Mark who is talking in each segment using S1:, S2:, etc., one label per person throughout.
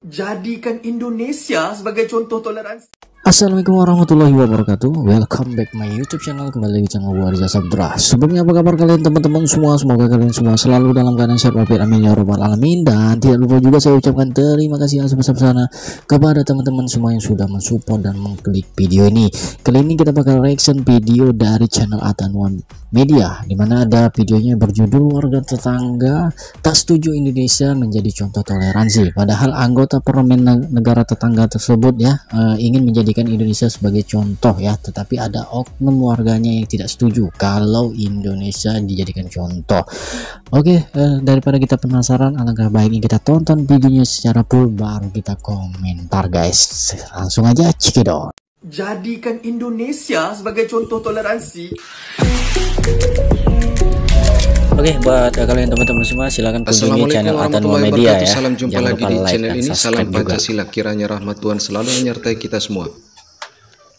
S1: Jadikan Indonesia sebagai contoh toleransi.
S2: Assalamualaikum warahmatullahi wabarakatuh. Welcome back my YouTube channel. Kembali di channel gua Riza Sabdra. Sebelumnya apa kabar kalian teman-teman semua? Semoga kalian semua selalu dalam keadaan sehat walafiat, amin ya rabbal alamin. Dan tidak lupa juga saya ucapkan terima kasih yang sebesar-besarnya kepada teman-teman semua yang sudah mensupport dan mengklik video ini. Kali ini kita bakal reaction video dari channel Atanua Media, dimana ada videonya berjudul warga tetangga tak setuju Indonesia menjadi contoh toleransi. Padahal anggota parlemen negara tetangga tersebut ingin menjadikan Indonesia sebagai contoh tetapi ada oknum warganya yang tidak setuju kalau Indonesia dijadikan contoh. Oke, daripada kita penasaran, alangkah baiknya kita tonton videonya secara full baru kita komentar guys. Langsung aja cekidot.
S1: Jadikan Indonesia sebagai contoh toleransi.
S2: Oke, buat kalian teman-teman semua silahkan kunjungi channel Atanua Media ya.
S3: Salam jumpa lagi di
S2: like
S3: channel ini. Salam Pancasila, kiranya rahmat Tuhan selalu menyertai kita semua.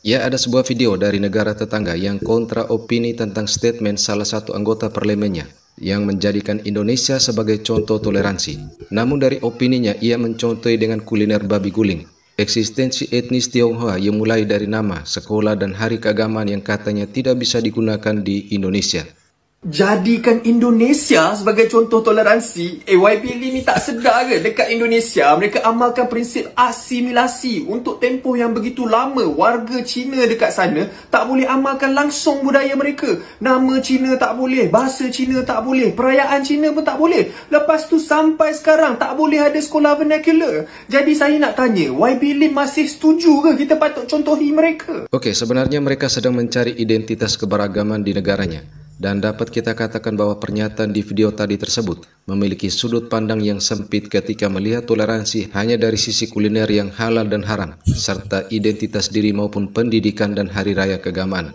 S3: Ya, ada sebuah video dari negara tetangga yang kontra opini tentang statement salah satu anggota parlemennya yang menjadikan Indonesia sebagai contoh toleransi. Namun dari opininya ia mencontohi dengan kuliner babi guling. Eksistensi etnis Tionghoa yang mulai dari nama, sekolah, dan hari keagamaan yang katanya tidak bisa digunakan di Indonesia.
S1: Jadikan Indonesia sebagai contoh toleransi. YP ni tak sedar ke dekat Indonesia mereka amalkan prinsip asimilasi untuk tempoh yang begitu lama. Warga Cina dekat sana tak boleh amalkan langsung budaya mereka. Nama Cina tak boleh, bahasa Cina tak boleh, perayaan Cina pun tak boleh. Lepas tu sampai sekarang tak boleh ada sekolah vernacular. Jadi saya nak tanya, YP Lim masih setuju ke kita patut contohi mereka?
S3: Oke, sebenarnya mereka sedang mencari identitas keberagaman di negaranya. Dan dapat kita katakan bahwa pernyataan di video tadi tersebut memiliki sudut pandang yang sempit ketika melihat toleransi hanya dari sisi kuliner yang halal dan haram, serta identitas diri maupun pendidikan dan hari raya keagamaan.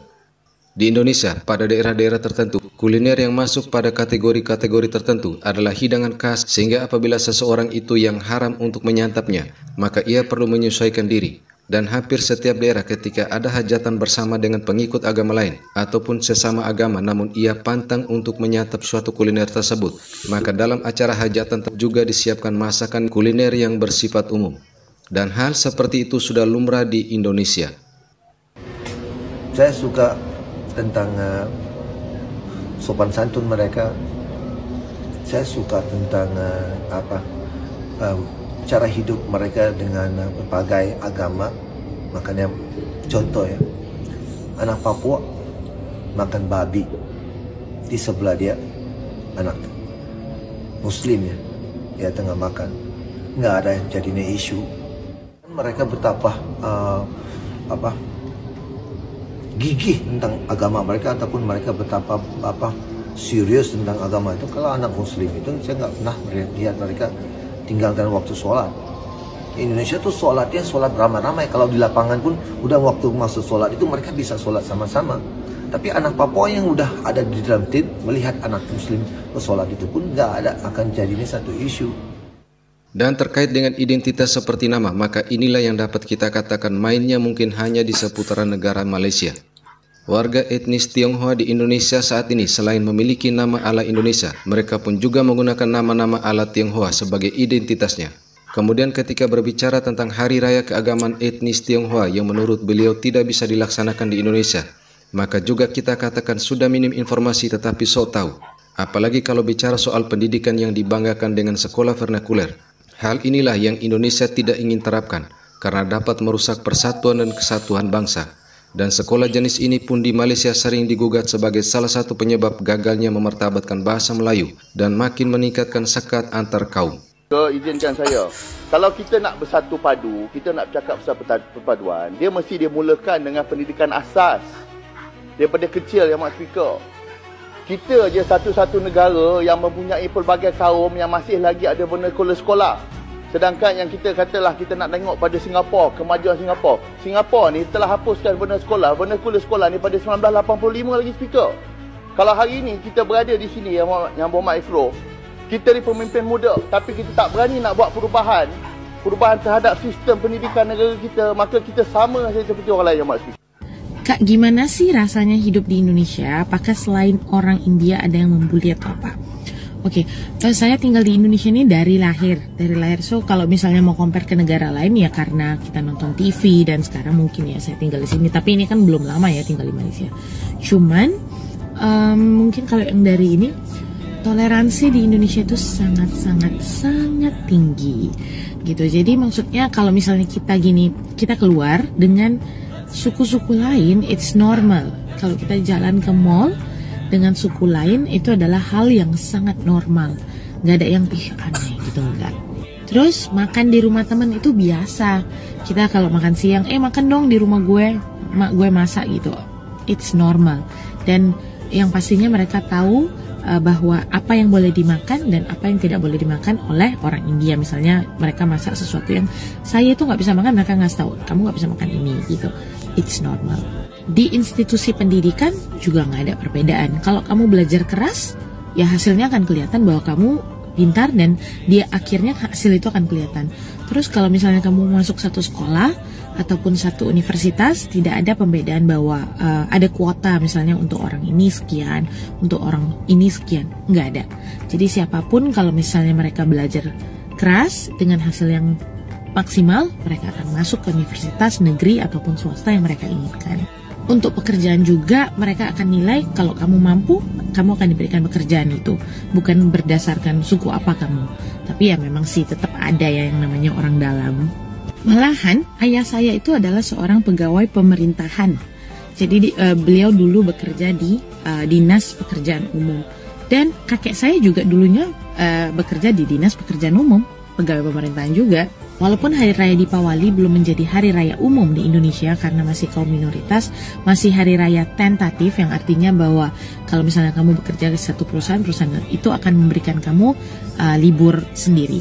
S3: Di Indonesia, pada daerah-daerah tertentu, kuliner yang masuk pada kategori-kategori tertentu adalah hidangan khas, sehingga apabila seseorang itu yang haram untuk menyantapnya, maka ia perlu menyesuaikan diri. Dan hampir setiap daerah ketika ada hajatan bersama dengan pengikut agama lain ataupun sesama agama namun ia pantang untuk menyantap suatu kuliner tersebut, maka dalam acara hajatan juga disiapkan masakan kuliner yang bersifat umum. Dan hal seperti itu sudah lumrah di Indonesia.
S4: Saya suka tentang sopan santun mereka. Saya suka tentang cara hidup mereka dengan berbagai agama. Makanya contoh ya, anak Papua makan babi, di sebelah dia anak Muslim ya, dia tengah makan, nggak ada yang jadinya isu. Mereka betapa gigih tentang agama mereka, ataupun mereka betapa serius tentang agama itu. Kalau anak Muslim itu saya nggak pernah lihat mereka tinggalkan waktu sholat. Indonesia tuh sholatnya sholat ramai-ramai. Kalau di lapangan pun udah waktu masuk sholat itu mereka bisa sholat sama-sama. Tapi anak Papua yang udah ada di dalam tim melihat anak Muslim bersolat itu pun nggak ada akan jadinya satu isu.
S3: Dan terkait dengan identitas seperti nama, maka inilah yang dapat kita katakan mainnya mungkin hanya di seputaran negara Malaysia. Warga etnis Tionghoa di Indonesia saat ini selain memiliki nama ala Indonesia, mereka pun juga menggunakan nama-nama ala Tionghoa sebagai identitasnya. Kemudian ketika berbicara tentang hari raya keagamaan etnis Tionghoa yang menurut beliau tidak bisa dilaksanakan di Indonesia, maka juga kita katakan sudah minim informasi tetapi sok tahu. Apalagi kalau bicara soal pendidikan yang dibanggakan dengan sekolah vernakuler. Hal inilah yang Indonesia tidak ingin terapkan karena dapat merusak persatuan dan kesatuan bangsa. Dan sekolah jenis ini pun di Malaysia sering digugat sebagai salah satu penyebab gagalnya memartabatkan bahasa Melayu dan makin meningkatkan sekat antar kaum.
S5: Izinkan saya, kalau kita nak bersatu padu, kita nak bercakap pasal perpaduan, dia mesti dimulakan dengan pendidikan asas daripada kecil, Yang Mak Speaker. Kita je satu-satu negara yang mempunyai pelbagai kaum yang masih lagi ada vernacular sekolah. Sedangkan yang kita katalah kita nak tengok pada Singapura, kemajuan Singapura. Singapura ni telah hapuskan vernacular sekolah ni pada 1985 lagi, Speaker. Kalau hari ini kita berada di sini, Yang Berhormat Ifro, kita ni pemimpin muda, tapi kita tak berani nak buat perubahan terhadap sistem pendidikan negara kita, maka kita sama saja seperti orang lain, Yang Mak Speaker.
S6: Kak, gimana sih rasanya hidup di Indonesia? Apakah selain orang India ada yang membuli atau apa? Oke, saya tinggal di Indonesia ini dari lahir. So kalau misalnya mau compare ke negara lain ya karena kita nonton TV dan sekarang mungkin ya saya tinggal di sini. Tapi ini kan belum lama ya tinggal di Malaysia. Cuman mungkin kalau yang dari ini, toleransi di Indonesia itu sangat tinggi gitu. Jadi maksudnya kalau misalnya kita keluar dengan suku-suku lain, it's normal. Kalau kita jalan ke mall dengan suku lain itu adalah hal yang sangat normal, nggak ada yang aneh gitu, enggak. Terus makan di rumah teman itu biasa. Kita kalau makan siang, makan dong di rumah gue, mak gue masak gitu, it's normal. Dan yang pastinya mereka tahu bahwa apa yang boleh dimakan dan apa yang tidak boleh dimakan oleh orang India. Misalnya mereka masak sesuatu yang saya itu nggak bisa makan, mereka nggak tahu kamu nggak bisa makan ini gitu. It's normal. Di institusi pendidikan juga nggak ada perbedaan. Kalau kamu belajar keras, ya hasilnya akan kelihatan bahwa kamu pintar dan dia akhirnya hasil itu akan kelihatan. Terus kalau misalnya kamu masuk satu sekolah ataupun satu universitas, tidak ada pembedaan bahwa ada kuota misalnya untuk orang ini sekian, untuk orang ini sekian, nggak ada. Jadi siapapun kalau misalnya mereka belajar keras dengan hasil yang maksimal, mereka akan masuk ke universitas negeri ataupun swasta yang mereka inginkan. Untuk pekerjaan juga mereka akan nilai kalau kamu mampu, kamu akan diberikan pekerjaan itu, bukan berdasarkan suku apa kamu. Tapi ya memang sih tetap ada ya yang namanya orang dalam. Malahan ayah saya itu adalah seorang pegawai pemerintahan. Jadi beliau dulu bekerja di dinas pekerjaan umum. Dan kakek saya juga dulunya bekerja di dinas pekerjaan umum, pegawai pemerintahan juga. Walaupun Hari Raya Dipawali belum menjadi hari raya umum di Indonesia karena masih kaum minoritas, masih hari raya tentatif yang artinya bahwa kalau misalnya kamu bekerja di satu perusahaan itu akan memberikan kamu libur sendiri.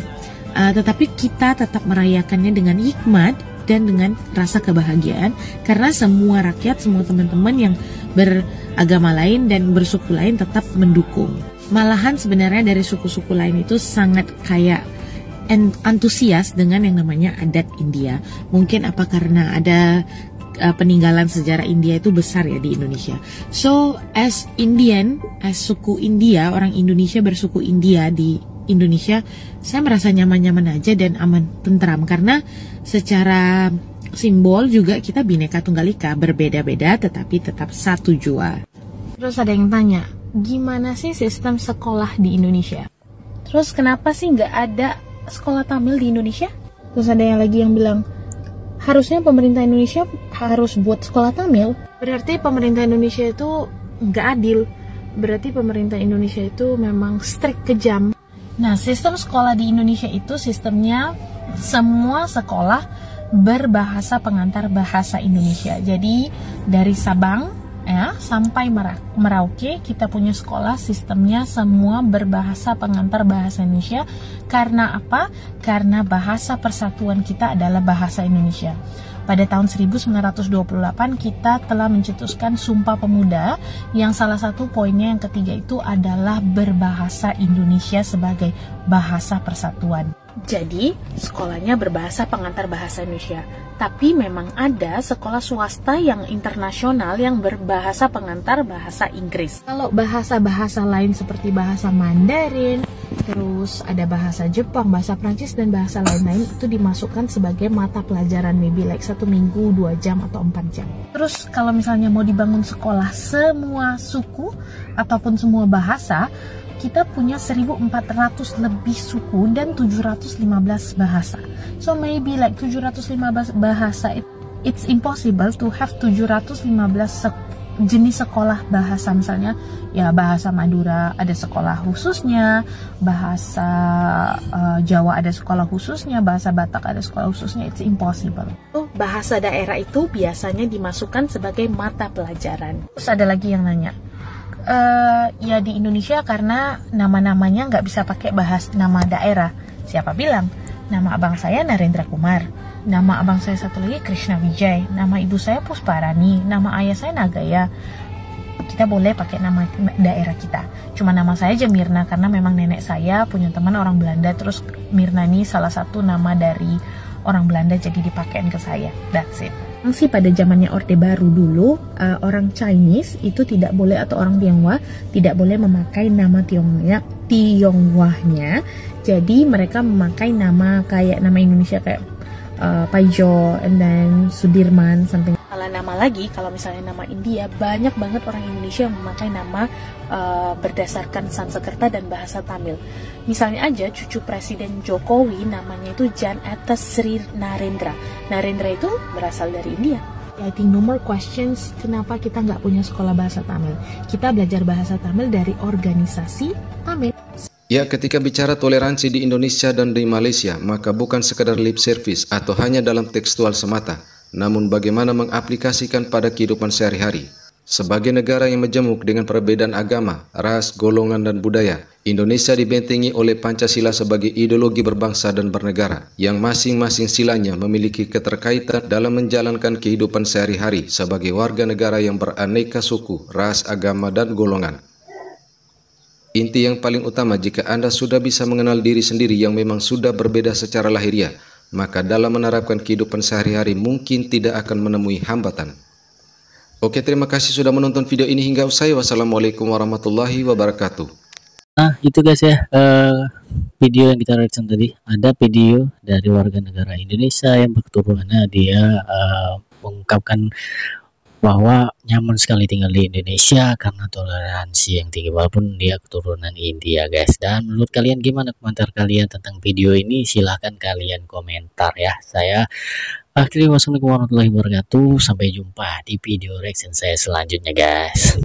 S6: Tetapi kita tetap merayakannya dengan hikmat dan dengan rasa kebahagiaan karena semua rakyat, semua teman-teman yang beragama lain dan bersuku lain tetap mendukung. Malahan sebenarnya dari suku-suku lain itu sangat kayak antusias dengan yang namanya adat India. Mungkin apa karena ada peninggalan sejarah India itu besar ya di Indonesia. So as Indian, as suku India, orang Indonesia bersuku India di Indonesia, saya merasa nyaman-nyaman aja dan aman, tentram karena secara simbol juga kita Bhinneka Tunggal Ika, berbeda-beda tetapi tetap satu jua. Terus ada yang tanya, gimana sih sistem sekolah di Indonesia? Terus kenapa sih nggak ada sekolah Tamil di Indonesia? Terus ada yang lagi yang bilang harusnya pemerintah Indonesia harus buat sekolah Tamil. Berarti pemerintah Indonesia itu nggak adil. Berarti pemerintah Indonesia itu memang strict, kejam. Nah, sistem sekolah di Indonesia itu sistemnya semua sekolah berbahasa pengantar bahasa Indonesia. Jadi dari Sabang ya sampai Merauke kita punya sekolah sistemnya semua berbahasa pengantar bahasa Indonesia. Karena apa? Karena bahasa persatuan kita adalah bahasa Indonesia. Pada tahun 1928 kita telah mencetuskan Sumpah Pemuda yang salah satu poinnya yang ketiga itu adalah berbahasa Indonesia sebagai bahasa persatuan. Jadi sekolahnya berbahasa pengantar bahasa Indonesia. Tapi memang ada sekolah swasta yang internasional yang berbahasa pengantar bahasa Inggris. Kalau bahasa-bahasa lain seperti bahasa Mandarin, terus ada bahasa Jepang, bahasa Prancis, dan bahasa lain-lain itu dimasukkan sebagai mata pelajaran, maybe like 1 minggu, 2 jam, atau 4 jam. Terus kalau misalnya mau dibangun sekolah semua suku ataupun semua bahasa, kita punya 1.400 lebih suku dan 715 bahasa. So maybe like 715 bahasa, it's impossible to have 715 jenis sekolah bahasa. Misalnya ya bahasa Madura ada sekolah khususnya, bahasa Jawa ada sekolah khususnya, bahasa Batak ada sekolah khususnya. It's impossible. Bahasa daerah itu biasanya dimasukkan sebagai mata pelajaran. Terus ada lagi yang nanya, ya di Indonesia karena nama-namanya nggak bisa pakai nama daerah. Siapa bilang? Nama abang saya Narendra Kumar, nama abang saya satu lagi Krishna Wijay, nama ibu saya Pusparani, nama ayah saya Nagaya. Kita boleh pakai nama daerah kita. Cuma nama saya aja Mirna karena memang nenek saya punya teman orang Belanda, terus Mirna ini salah satu nama dari orang Belanda jadi dipakein ke saya. That's it. Memang sih pada zamannya Orde Baru dulu, orang Chinese itu tidak boleh, atau orang Tionghoa tidak boleh memakai nama Tionghoanya. Jadi mereka memakai nama kayak nama Indonesia kayak Paijo, and then Sudirman, something. Kalau nama lagi, kalau misalnya nama India, banyak banget orang Indonesia yang memakai nama berdasarkan Sanskerta dan bahasa Tamil. Misalnya aja cucu Presiden Jokowi namanya itu Jan Etes Sri Narendra. Narendra itu berasal dari India. I think no more questions kenapa kita nggak punya sekolah bahasa Tamil. Kita belajar bahasa Tamil dari organisasi Tamil.
S3: Ya, ketika bicara toleransi di Indonesia dan di Malaysia, maka bukan sekadar lip service atau hanya dalam tekstual semata, namun bagaimana mengaplikasikan pada kehidupan sehari-hari. Sebagai negara yang majemuk dengan perbedaan agama, ras, golongan, dan budaya, Indonesia dibentengi oleh Pancasila sebagai ideologi berbangsa dan bernegara, yang masing-masing silanya memiliki keterkaitan dalam menjalankan kehidupan sehari-hari sebagai warga negara yang beraneka suku, ras, agama, dan golongan. Inti yang paling utama, jika Anda sudah bisa mengenal diri sendiri yang memang sudah berbeda secara lahiriah, maka dalam menerapkan kehidupan sehari-hari mungkin tidak akan menemui hambatan. Oke, terima kasih sudah menonton video ini hingga usai. Wassalamualaikum warahmatullahi wabarakatuh.
S2: Nah itu guys ya, video yang kita reaction tadi, ada video dari warga negara Indonesia yang berketurunannya, dia mengungkapkan bahwa nyaman sekali tinggal di Indonesia karena toleransi yang tinggi, walaupun dia keturunan India guys. Dan menurut kalian gimana komentar kalian tentang video ini? Silahkan kalian komentar ya. Saya akhiri, wassalamualaikum warahmatullahi wabarakatuh. Sampai jumpa di video reaction saya selanjutnya guys.